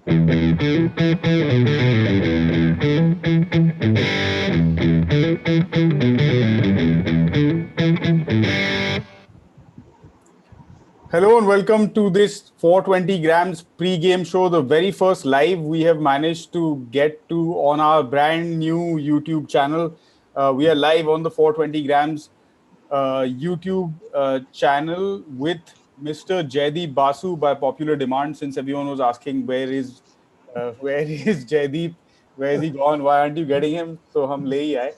Hello and welcome to this 420 grams pre-game show, the very first live we have managed to get to on our brand new YouTube channel. We are live on the 420 grams YouTube channel with Mr. Jaydeep Basu by popular demand, since everyone was asking where is Jaydeep, where is he gone, why aren't you getting him? So हम ले ही आए.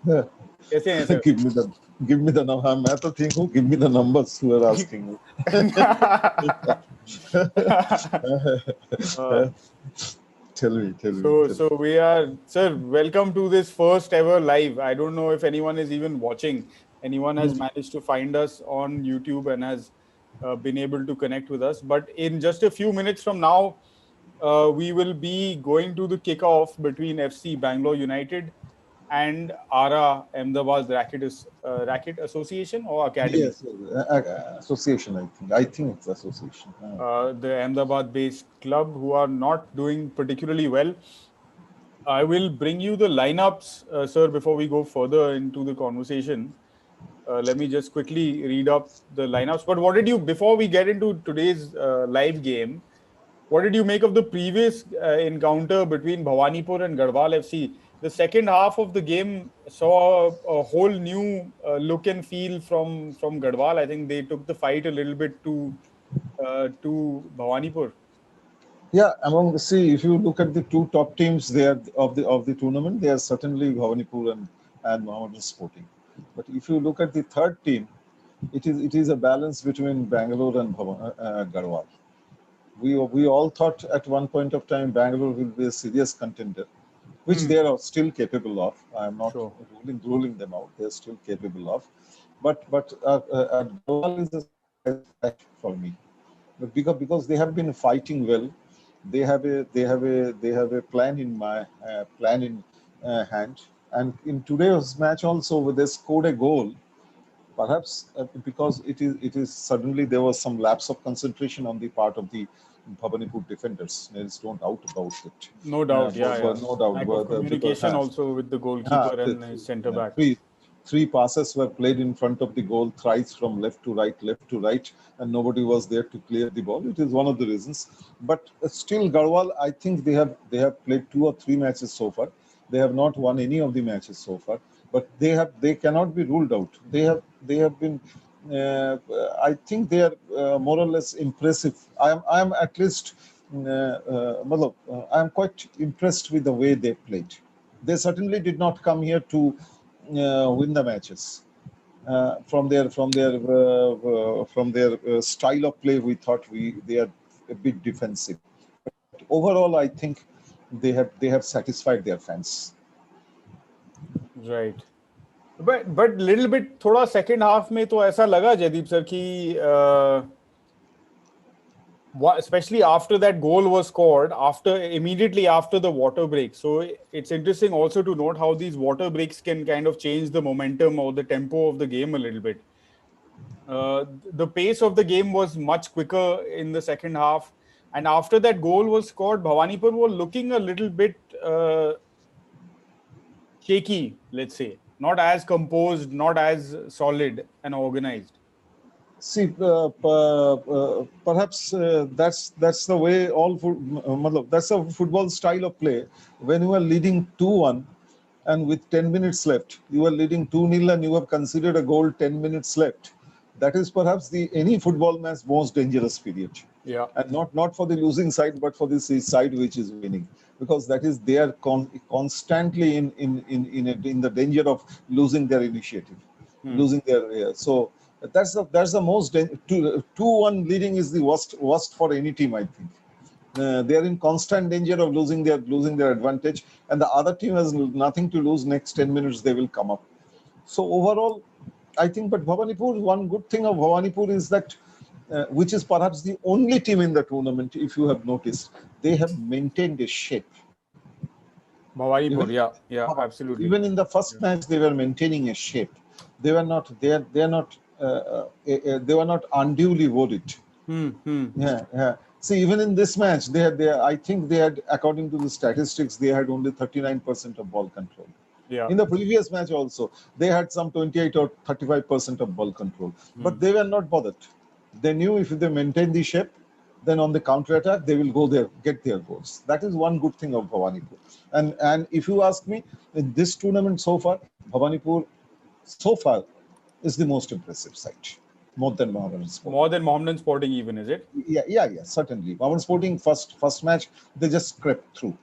कैसे हैं sir? give me the number. मैं तो ठीक हूँ. Give me the numbers who are asking me. Tell me. So we are, sir, welcome to this first ever live. I don't know if anyone is even watching. Anyone has managed to find us on YouTube and has been able to connect with us. But in just a few minutes from now, we will be going to the kickoff between FC Bangalore United and ARA, Ahmedabad Racket Association or Academy? Yes, association, I think it's association. The Ahmedabad-based club who are not doing particularly well. I will bring you the lineups, sir, before we go further into the conversation. Let me just quickly read up the lineups. But what did you, before we get into today's live game, what did you make of the previous encounter between Bhawanipur and Garhwal FC? The second half of the game saw a whole new look and feel from Garhwal. I think they took the fight a little bit to Bhawanipur. Yeah, if you look at the two top teams there of the tournament, they are certainly Bhawanipur and Mohammedan Sporting. But if you look at the third team, it is a balance between Bangalore and Garhwal. We all thought at one point of time Bangalore will be a serious contender, which they are still capable of. I am not ruling them out. They are still capable of. But Garhwal is a surprise for me, because they have been fighting well. They have a plan in hand. And in today's match also, they scored a goal. Perhaps because it is suddenly there was some lapse of concentration on the part of the Bhawanipur defenders. There is no doubt about it. No doubt, no doubt. Lack of communication also with the goalkeeper and his centre back. Three passes were played in front of the goal, thrice from left to right, and nobody was there to clear the ball. It is one of the reasons. But still, Garhwal, I think they have played 2 or 3 matches so far. They have not won any of the matches so far. But they cannot be ruled out. They have been. I think they are more or less impressive. I am at least. I am quite impressed with the way they played. They certainly did not come here to win the matches. From their style of play, we thought they are a bit defensive. But overall, I think they have satisfied their fans. Right. But little bit थोड़ा second half में तो ऐसा लगा Jaideep sir कि especially after that goal was scored, immediately after the water break. So it's interesting also to note how these water breaks can kind of change the momentum or the tempo of the game a little bit. The pace of the game was much quicker in the second half, and after that goal was scored, Bhawanipur were looking a little bit shaky, let's say, not as composed, not as solid and organized. See, perhaps that's the way that's a football style of play. When you are leading 2-1 and with 10 minutes left, you are leading 2-0 and you have considered a goal 10 minutes left. That is perhaps any football match most dangerous period. Yeah. And not for the losing side, but for the side which is winning, because that is they are constantly in the danger of losing their initiative, losing their so. That's the most 2-1 leading is the worst for any team, I think. They are in constant danger of losing their advantage, and the other team has nothing to lose. Next 10 minutes they will come up. So overall, I think. But Bhawanipur, one good thing of Bhawanipur is that, which is perhaps the only team in the tournament, if you have noticed, they have maintained a shape. Bhawanipur, yeah, absolutely. Even in the first match, they were maintaining a shape. They were not. They were not unduly worried. Hmm. Yeah. See, even in this match, I think they had, according to the statistics, they had only 39% of ball control. Yeah. In the previous match also, they had some 28 or 35% of ball control, but they were not bothered. They knew if they maintain the shape, then on the counter attack they will go there, get their goals. That is one good thing of Bhawanipur. And if you ask me, in this tournament so far, Bhawanipur so far is the most impressive side, more than Mohammedan Sporting. More than Mohammedan Sporting even, is it? Yeah, certainly. Mohammedan Sporting first match they just crept through.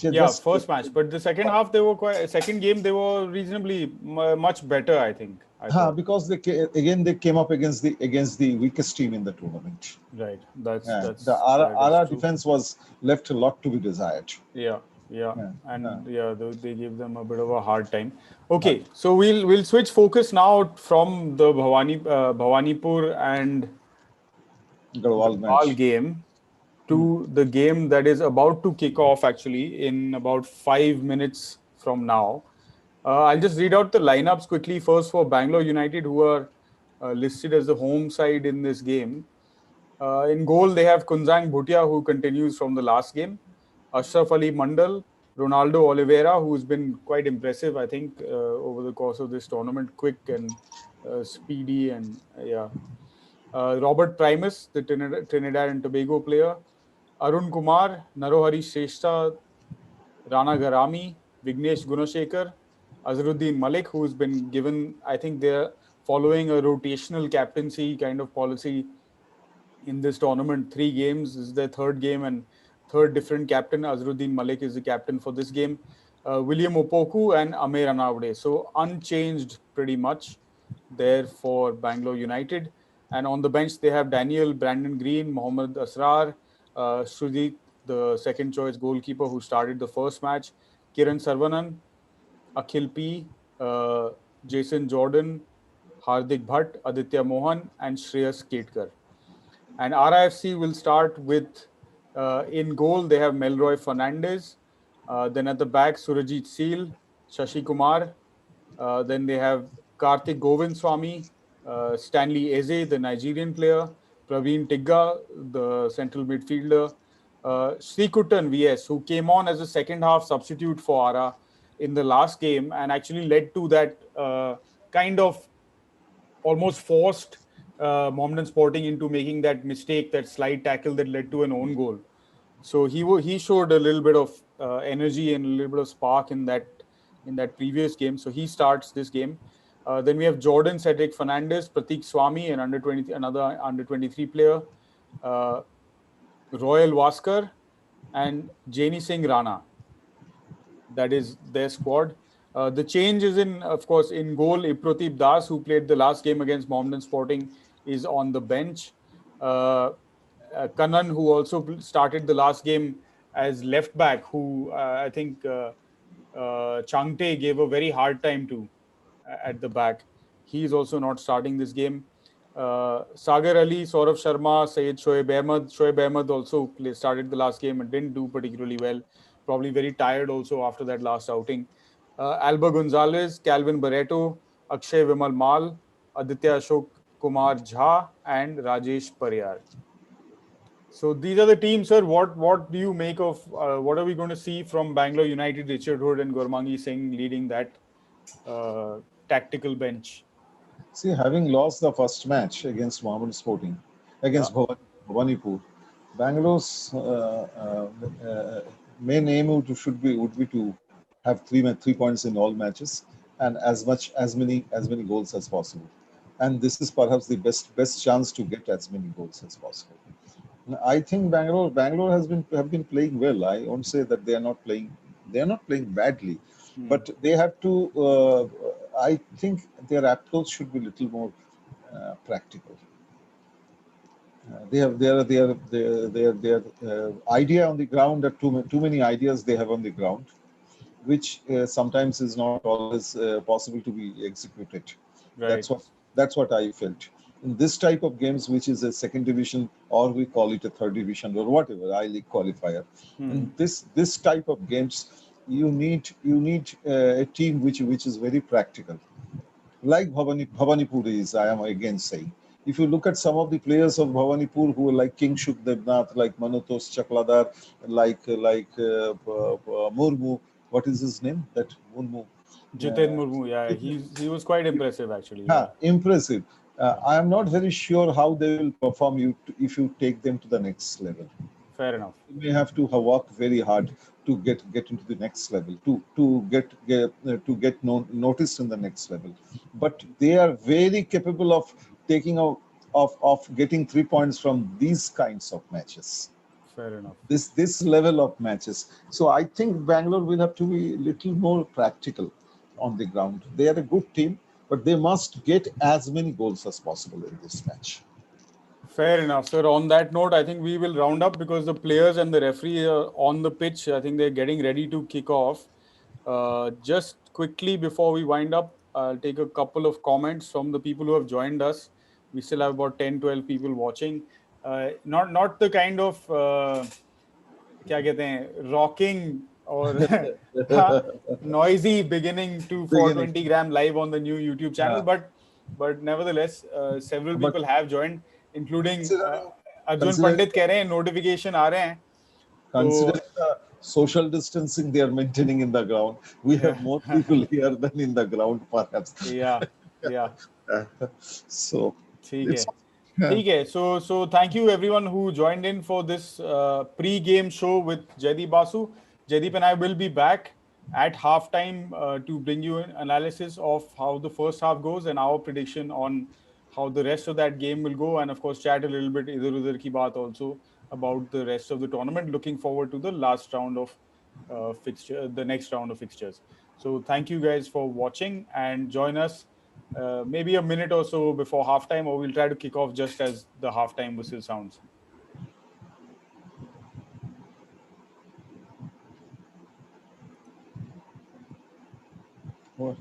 Yeah, Just first match, but the second half they were second game they were reasonably much better, I think. I thought. because again they came up against the weakest team in the tournament. Right. The That is ARA true. defense was left a lot to be desired. Yeah, yeah, Yeah, and yeah, they gave them a bit of a hard time. Okay, so we'll switch focus now from the Bhawanipur and Garhwal Ball match. game to the game that is about to kick off actually in about 5 minutes from now. I'll just read out the lineups quickly first for Bangalore United, who are listed as the home side in this game. In goal, they have Kunzang Bhutia, who continues from the last game. Ashraf Ali Mandal, Ronaldo Oliveira, who's been quite impressive, I think, over the course of this tournament, quick and speedy, and yeah. Robert Primus, the Trinidad and Tobago player. Arun Kumar, Narohari Shrestha, Rana Garami, Vignesh Gunashekar, Azharuddin Malik, who's been given, I think they're following a rotational captaincy kind of policy in this tournament. 3 games this is their third game and third different captain. Azharuddin Malik is the captain for this game. William Opoku and Amer Anavde. So unchanged pretty much there for Bangalore United. And on the bench, they have Daniel, Brandon Green, Mohammad Asrar, Sujit, the second choice goalkeeper who started the first match, Kiran Sarvanan, Akhil P, Jason Jordan, Hardik Bhatt, Aditya Mohan, and Shreyas Ketkar. And RIFC will start with in goal, they have Melroy Fernandez. Then at the back, Surajit Seal, Shashi Kumar. Then they have Karthik Govind Swamy, Stanley Eze, the Nigerian player, Praveen Tigga, the central midfielder, Srikutan VS, who came on as a second half substitute for ARA in the last game and actually led to that kind of almost forced Mohammedan Sporting into making that mistake, that slide tackle that led to an own goal. So he showed a little bit of energy and a little bit of spark in that previous game. So he starts this game. Then we have Jordan Cedric Fernandez, Pratik Swamy, and another under 23 player, uh, Royal Vaskar, and Jani Singh Rana. That is their squad. The change is in, of course, in goal. Iprotip Das, who played the last game against Mohammedan Sporting, is on the bench. Kannan, who also started the last game as left back, who I think Changte gave a very hard time to at the back. He is also not starting this game. Sagar Ali, Saurav Sharma, Syed Shoaib Ahmed. Shoaib Ahmed also started the last game and didn't do particularly well. Probably very tired also after that last outing. Alba Gonzalez, Calvin Barreto, Akshay Vimal Mal, Aditya Ashok Kumar Jha, and Rajesh Pariyar. So these are the teams, sir. What do you make of what are we going to see from Bangalore United, Richard Hood and Gurmangi Singh leading that tactical bench? See, having lost the first match against Mohammedan Sporting, Yeah. against Bhawanipur, Bangalore's main aim would be to have 3 points in all matches and as many goals as possible. And this is perhaps the best chance to get as many goals as possible. I think Bangalore have been playing well. I won't say that they are not playing badly, but they have to. I think their approach should be a little more practical. Their idea on the ground are too many ideas they have on the ground, which sometimes is not always possible to be executed. Right. That's what I felt. In this type of games, which is a second division, or we call it a third division, or whatever, I-League Qualifier. In this type of games, you need a team which is very practical, like Bhavanipur is. I am again saying, If you look at some of the players of Bhawanipur who are like King Shuk Devnath, like Manotosh Chakladar, Murmu. What is his name? That Murmu. Jiten Murmu, yeah, he was quite impressive actually. Yeah, Impressive. yeah. I am not very sure how they will perform if you take them to the next level. Fair enough. You may have to work very hard to get into the next level, to get noticed in the next level. But they are very capable of taking out of getting 3 points from these kinds of matches. Fair enough. This level of matches. So I think Bangalore will have to be a little more practical on the ground. They are a good team, but they must get as many goals as possible in this match. Fair enough, sir. On that note, I think we will round up because the players and the referee are on the pitch. I think they're getting ready to kick off. Just quickly before we wind up, I'll take a couple of comments from the people who have joined us. We still have about 10, 12 people watching. Not the kind of क्या कहते हैं rocking or noisy beginning to Beginning. 420 gram live on the new YouTube channel, Uh, but nevertheless, several but people have joined, including considering Arjun considering Pandit कह रहे हैं notification आ रहे हैं तो considering the social distancing they are maintaining in the ground, we have more people here than in the ground, perhaps. yeah, yeah. So ठीक it's है ठीक है so thank you everyone who joined in for this pre-game show with Jaydeep Basu. Jaydeep and I will be back at halftime to bring you an analysis of how the first half goes and our prediction on how the rest of that game will go, and of course chat a little bit idhar udhar ki baat also about the rest of the tournament. Looking forward to the last round of fixture, the next round of fixtures. So thank you guys for watching and join us maybe a minute or so before halftime, or we'll try to kick off just as the halftime whistle sounds. what?